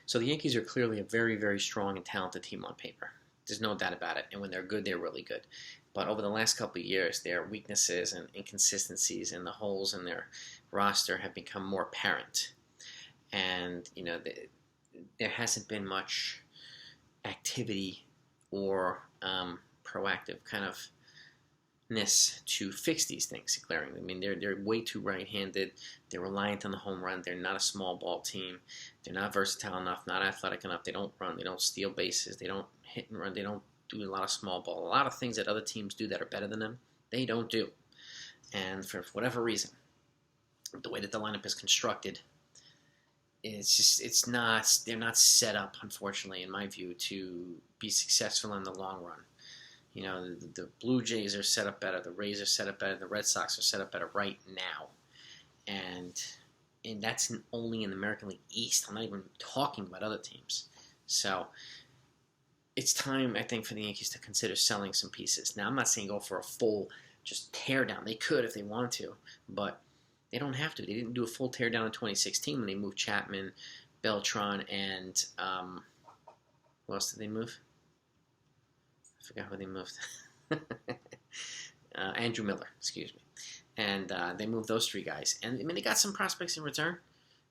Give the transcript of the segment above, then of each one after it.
So the Yankees are clearly a very, very strong and talented team on paper. There's no doubt about it. And when they're good, they're really good. But over the last couple of years, their weaknesses and inconsistencies and the holes in their roster have become more apparent. And, there hasn't been much activity or proactive kind of to fix these things glaringly. I mean, they're way too right-handed. They're reliant on the home run. They're not a small ball team. They're not versatile enough, not athletic enough. They don't run. They don't steal bases. They don't hit and run. They don't do a lot of small ball. A lot of things that other teams do that are better than them, they don't do. And for whatever reason, the way that the lineup is constructed, they're not set up, unfortunately, in my view, to be successful in the long run. The Blue Jays are set up better, the Rays are set up better, the Red Sox are set up better right now. And that's only in the American League East. I'm not even talking about other teams. So it's time, I think, for the Yankees to consider selling some pieces. Now, I'm not saying go for a full just tear down. They could if they wanted to, but they don't have to. They didn't do a full tear down in 2016 when they moved Chapman, Beltran, and who else did they move? I forgot who they moved. Andrew Miller, excuse me. And they moved those three guys. And, I mean, they got some prospects in return,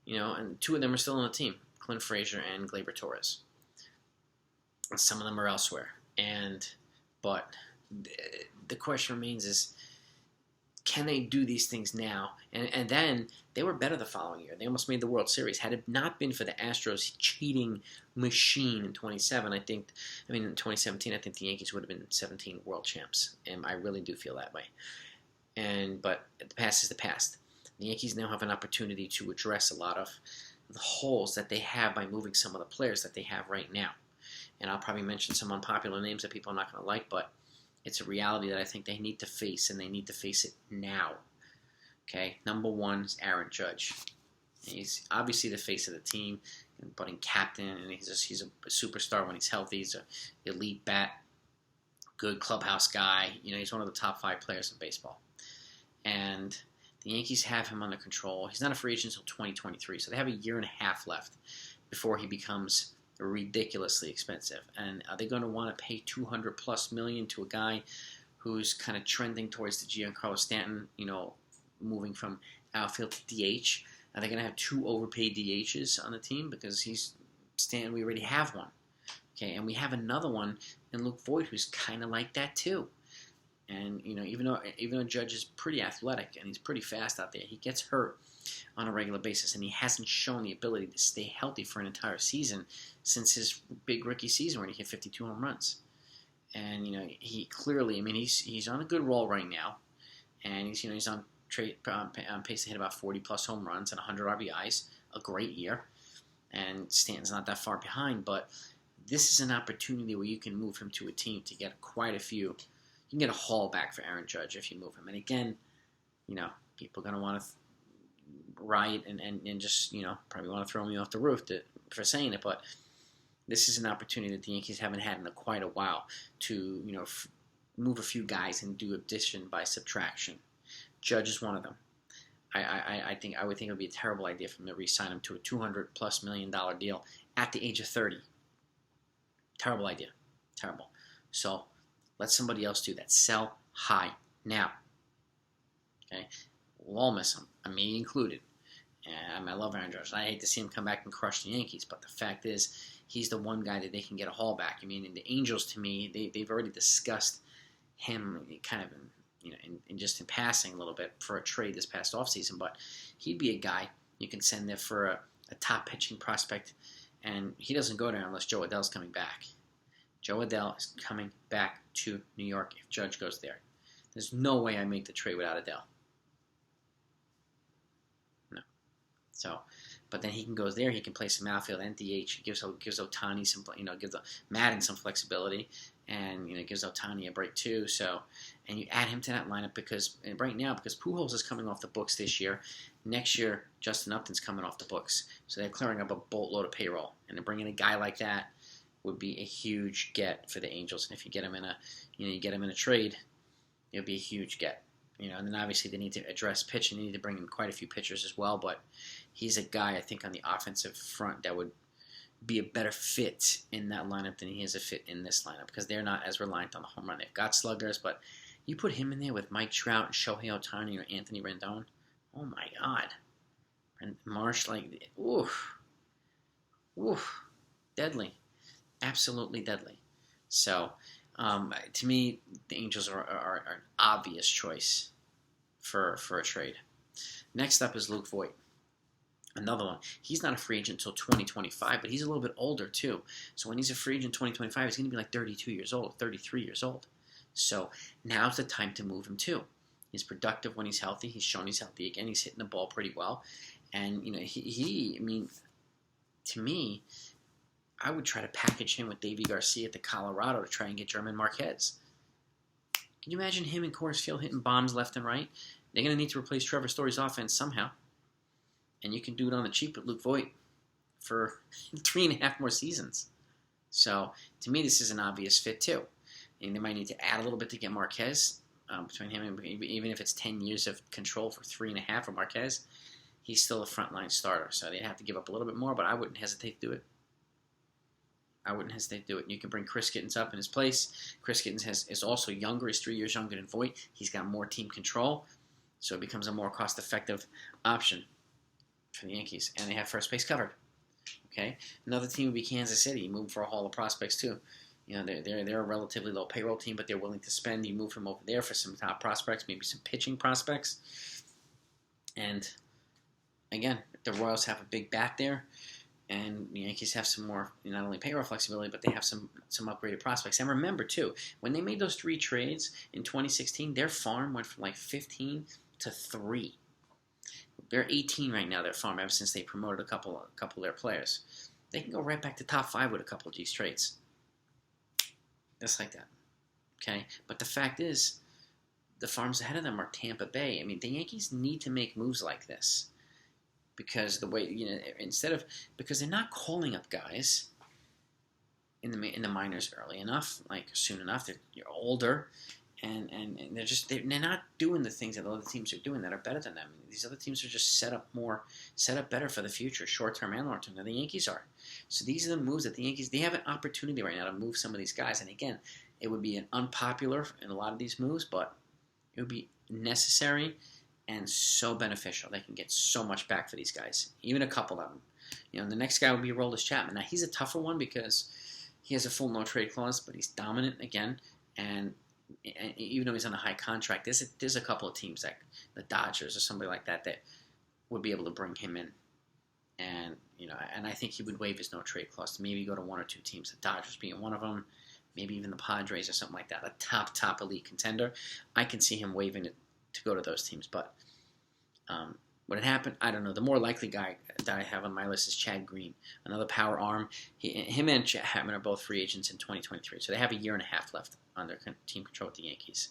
and two of them are still on the team, Clint Frazier and Gleyber Torres. And some of them are elsewhere. But the question remains is, can they do these things now? And then they were better the following year. They almost made the World Series. Had it not been for the Astros cheating machine in 2017, I think the Yankees would have been 17 world champs. And I really do feel that way. But the past is the past. The Yankees now have an opportunity to address a lot of the holes that they have by moving some of the players that they have right now. And I'll probably mention some unpopular names that people are not going to like, but it's a reality that I think they need to face, and they need to face it now. Okay, number one is Aaron Judge. He's obviously the face of the team, budding captain, and he's a superstar when he's healthy. He's an elite bat, good clubhouse guy. He's one of the top 5 players in baseball. And the Yankees have him under control. He's not a free agent until 2023, so they have a year and a half left before he becomes ridiculously expensive. And are they going to want to pay $200+ million to a guy who's kind of trending towards the Giancarlo Stanton, moving from outfield to DH? Are they going to have 2 overpaid DHs on the team? Because Stanton, we already have one. Okay, and we have another one in Luke Voit who's kind of like that too. And even though Judge is pretty athletic and he's pretty fast out there, he gets hurt on a regular basis, and he hasn't shown the ability to stay healthy for an entire season since his big rookie season where he hit 52 home runs. And he clearly, he's on a good roll right now, and he's on pace to hit about 40+ home runs and 100 RBIs, a great year. And Stanton's not that far behind, but this is an opportunity where you can move him to a team to get quite a few. You can get a haul back for Aaron Judge if you move him. And again, people are going to want to riot and just, probably want to throw me off the roof for saying it, but this is an opportunity that the Yankees haven't had in quite a while to, move a few guys and do addition by subtraction. Judge is one of them. I would think it would be a terrible idea for them to re-sign him to a $200+ million deal at the age of 30. Terrible idea. Terrible. So let somebody else do that. Sell high now. Okay? We'll all miss him, me included. And I love Aaron Judge. I hate to see him come back and crush the Yankees, but the fact is, he's the one guy that they can get a haul back. And the Angels, to me, they've already discussed him kind of in passing a little bit for a trade this past offseason, but he'd be a guy you can send there for a top pitching prospect, and he doesn't go there unless Joe Adell's coming back. Joe Adell is coming back to New York if Judge goes there. There's no way I make the trade without Adell. No. So, but then he can go there. He can play some outfield and DH. He gives Otani some, gives Madden some flexibility, and gives Otani a break too. So, and you add him to that lineup because Pujols is coming off the books this year. Next year, Justin Upton's coming off the books, so they're clearing up a boatload of payroll, and to bring in a guy like that would be a huge get for the Angels. And if you get him in a trade, it'll be a huge get. And then obviously they need to address pitching. They need to bring in quite a few pitchers as well. But he's a guy, I think, on the offensive front that would be a better fit in that lineup than he is a fit in this lineup because they're not as reliant on the home run. They've got sluggers, but you put him in there with Mike Trout and Shohei Otani or Anthony Rendon. Oh my God. And Marsh, like, oof. Oof. Deadly. Absolutely deadly. So, to me, the Angels are an obvious choice for a trade. Next up is Luke Voit. Another one. He's not a free agent until 2025, but he's a little bit older too. So when he's a free agent in 2025, he's going to be like 32 years old, 33 years old. So now's the time to move him too. He's productive when he's healthy. He's shown he's healthy again. He's hitting the ball pretty well. And, you know, I mean, to me, I would try to package him with Davey Garcia at the Colorado to try and get German Marquez. Can you imagine him in Coors Field hitting bombs left and right? They're going to need to replace Trevor Story's offense somehow. And you can do it on the cheap with Luke Voit for 3.5 more seasons. So, to me, this is an obvious fit, too. And they might need to add a little bit to get Marquez. Between him and even if it's 10 years of control for 3.5 for Marquez, he's still a frontline starter. So, they'd have to give up a little bit more, but I wouldn't hesitate to do it. You can bring Chris Gittens up in his place. Chris Gittens is also younger. He's 3 years younger than Voit. He's got more team control. So, it becomes a more cost-effective option for the Yankees, and they have first base covered. Okay, another team would be Kansas City. You move for a haul of prospects too. You know they're a relatively low payroll team, but they're willing to spend. You move him over there for some top prospects, maybe some pitching prospects. And again, the Royals have a big bat there, and the Yankees have some more not only payroll flexibility, but they have some upgraded prospects. And remember too, when they made those 3 trades in 2016, their farm went from like 15 to 3. They're 18 right now, their farm, ever since they promoted a couple of their players. They can go right back to top 5 with a couple of these trades. Just like that. Okay? But the fact is, the farms ahead of them are Tampa Bay. I mean, the Yankees need to make moves like this. Because the way, you know, because they're not calling up guys in the minors early enough, like soon enough. You're older. And they're not doing the things that the other teams are doing that are better than them. These other teams are just set up better for the future, short term and long term, than the Yankees are. So these are the moves that the Yankees, they have an opportunity right now to move some of these guys. And again, it would be an unpopular in a lot of these moves, but it would be necessary and so beneficial. They can get so much back for these guys, even a couple of them. You know, the next guy would be Aroldis Chapman. Now he's a tougher one because he has a full no trade clause, but he's dominant again, and even though he's on a high contract, there's a couple of teams, like the Dodgers or somebody like that would be able to bring him in, and I think he would waive his no trade clause to maybe go to 1 or 2 teams. The Dodgers being one of them, maybe even the Padres or something like that. A top elite contender. I can see him waiving it to go to those teams, but would it happen? I don't know. The more likely guy that I have on my list is Chad Green, another power arm. Him and Chapman are both free agents in 2023, so they have a 1.5 years left on their team control with the Yankees.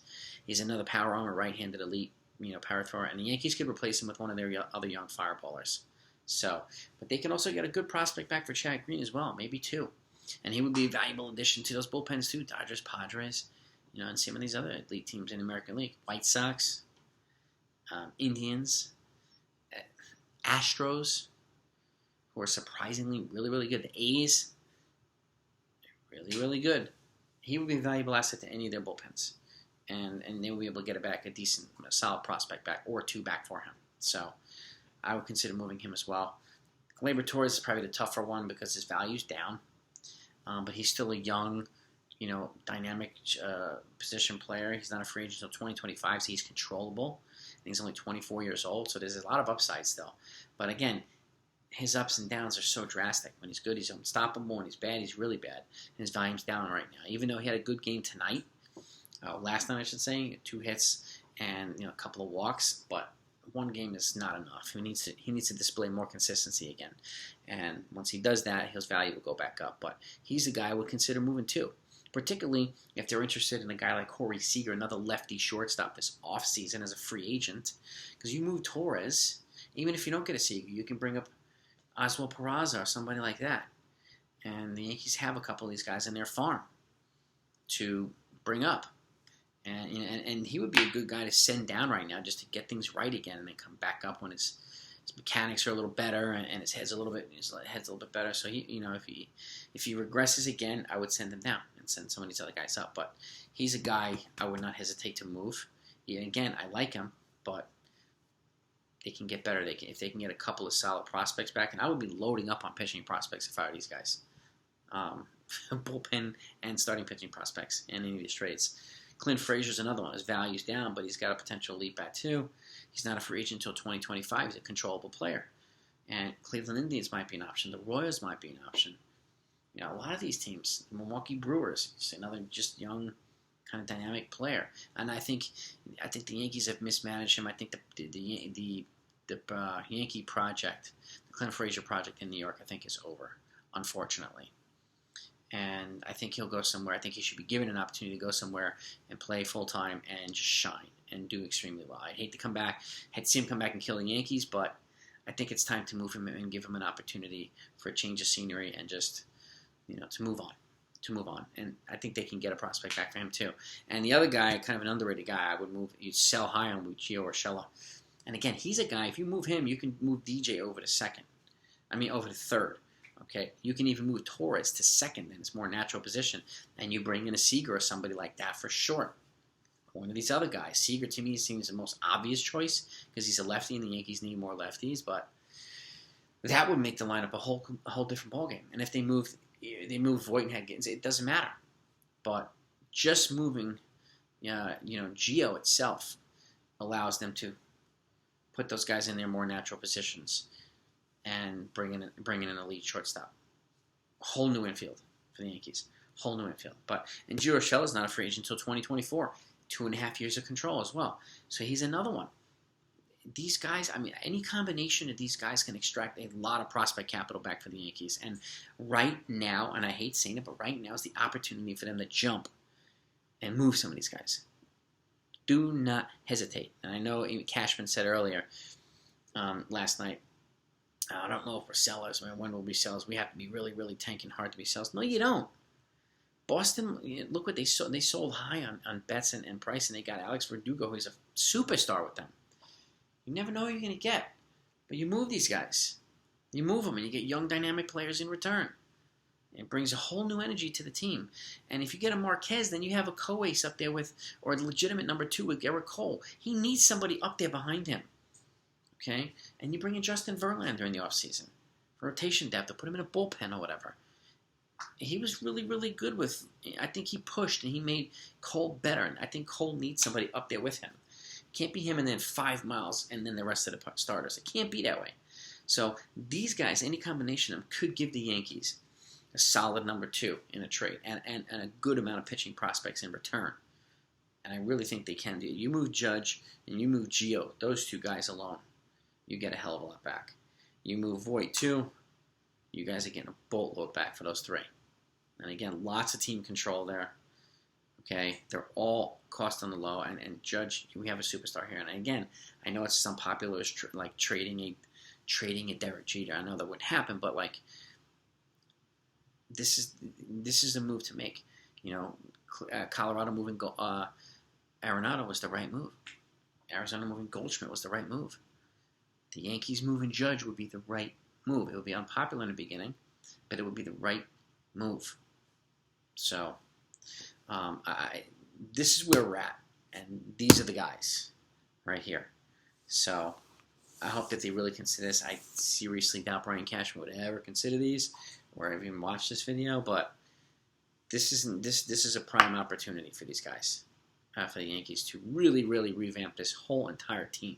He's another power arm, a right-handed elite, power thrower, and the Yankees could replace him with one of their other young fireballers. So, but they can also get a good prospect back for Chad Green as well, maybe 2, and he would be a valuable addition to those bullpens too. Dodgers, Padres, and some of these other elite teams in the American League, White Sox, Indians, Astros, who are surprisingly really, really good. The A's, really, really good. He would be a valuable asset to any of their bullpens. And they will be able to get a solid prospect back, or 2 back for him. So I would consider moving him as well. Gleyber Torres is probably the tougher one because his value's down. But he's still a young, dynamic position player. He's not a free agent until 2025, so he's controllable. And he's only 24 years old, so there's a lot of upside still. But again, his ups and downs are so drastic. When he's good, he's unstoppable. When he's bad, he's really bad. And his volume's down right now. Even though he had a good game tonight, last night I should say, 2 hits and a couple of walks, but one game is not enough. He needs to display more consistency again. And once he does that, his value will go back up. But he's the guy I would consider moving too. Particularly if they're interested in a guy like Corey Seager, another lefty shortstop this offseason as a free agent. Because you move Torres, even if you don't get a Seager, you can bring up Oswald Peraza or somebody like that. And the Yankees have a couple of these guys in their farm to bring up. And he would be a good guy to send down right now just to get things right again and then come back up when his his mechanics are a little better, and his head's a little bit better. So if he regresses again, I would send him down and send some of these other guys up. But he's a guy I would not hesitate to move. Again, I like him, but they can get better. If they can get a couple of solid prospects back, and I would be loading up on pitching prospects if I were these guys. Bullpen and starting pitching prospects in any of these trades. Clint Frazier's another one. His value's down, but he's got a potential leap at too. He's not a free agent until 2025. He's a controllable player. And Cleveland Indians might be an option. The Royals might be an option. A lot of these teams, the Milwaukee Brewers, just another just young, kind of dynamic player. And I think the Yankees have mismanaged him. I think the Yankee project, the Clint Frazier project in New York, I think is over, unfortunately. And I think he'll go somewhere. I think he should be given an opportunity to go somewhere and play full-time and just shine and do extremely well. I'd hate to see him come back and kill the Yankees, but I think it's time to move him and give him an opportunity for a change of scenery and just, to move on. And I think they can get a prospect back for him too. And the other guy, kind of an underrated guy, I would move. You'd sell high on Gio Urshela. And again, he's a guy. If you move him, you can move DJ over to third. Okay, you can even move Torres to second in its more natural position, and you bring in a Seager or somebody like that for short. One of these other guys, Seager to me seems the most obvious choice because he's a lefty, and the Yankees need more lefties. But that would make the lineup a whole different ballgame. And if they move Voit and Higgins, it doesn't matter. But just moving, Gio itself allows them to put those guys in their more natural positions and bring in an elite shortstop. Whole new infield for the Yankees. Whole new infield. And Gio Urshela is not a free agent until 2024. 2.5 years of control as well. So he's another one. These guys, any combination of these guys can extract a lot of prospect capital back for the Yankees. And right now, and I hate saying it, but right now is the opportunity for them to jump and move some of these guys. Do not hesitate. And I know Cashman said earlier last night, I don't know if we're sellers. When we'll be sellers? We have to be really, really tanking hard to be sellers. No, you don't. Boston, look what they sold. They sold high on Betts and Price, and they got Alex Verdugo, who's a superstar with them. You never know who you're going to get. But you move these guys. You move them, and you get young, dynamic players in return. It brings a whole new energy to the team. And if you get a Marquez, then you have a co-ace up there or a legitimate number 2 with Gerrit Cole. He needs somebody up there behind him. Okay? And you bring in Justin Verlander in the offseason for rotation depth to put him in a bullpen or whatever. He was really, really good with, I think he pushed and he made Cole better. And I think Cole needs somebody up there with him. It can't be him and then 5 miles and then the rest of the starters. It can't be that way. So these guys, any combination of them, could give the Yankees a solid number 2 in a trade and a good amount of pitching prospects in return. And I really think they can do it. You move Judge and you move Gio, those 2 guys alone, you get a hell of a lot back. You move Voit too, you guys are getting a boatload back for those 3. And again, lots of team control there. Okay, they're all cost on the low, and Judge, we have a superstar here. And again, I know it's unpopular, like trading a Derek Jeter. I know that wouldn't happen, but like this is a move to make. Colorado moving Arenado was the right move. Arizona moving Goldschmidt was the right move. The Yankees moving Judge would be the right move. It would be unpopular in the beginning, but it would be the right move. So, this is where we're at, and these are the guys right here. So, I hope that they really consider this. I seriously doubt Brian Cashman would ever consider these or even watch this video, but this is a prime opportunity for these guys, for the Yankees to really, really revamp this whole entire team.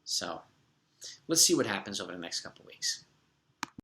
So, let's see what happens over the next couple of weeks.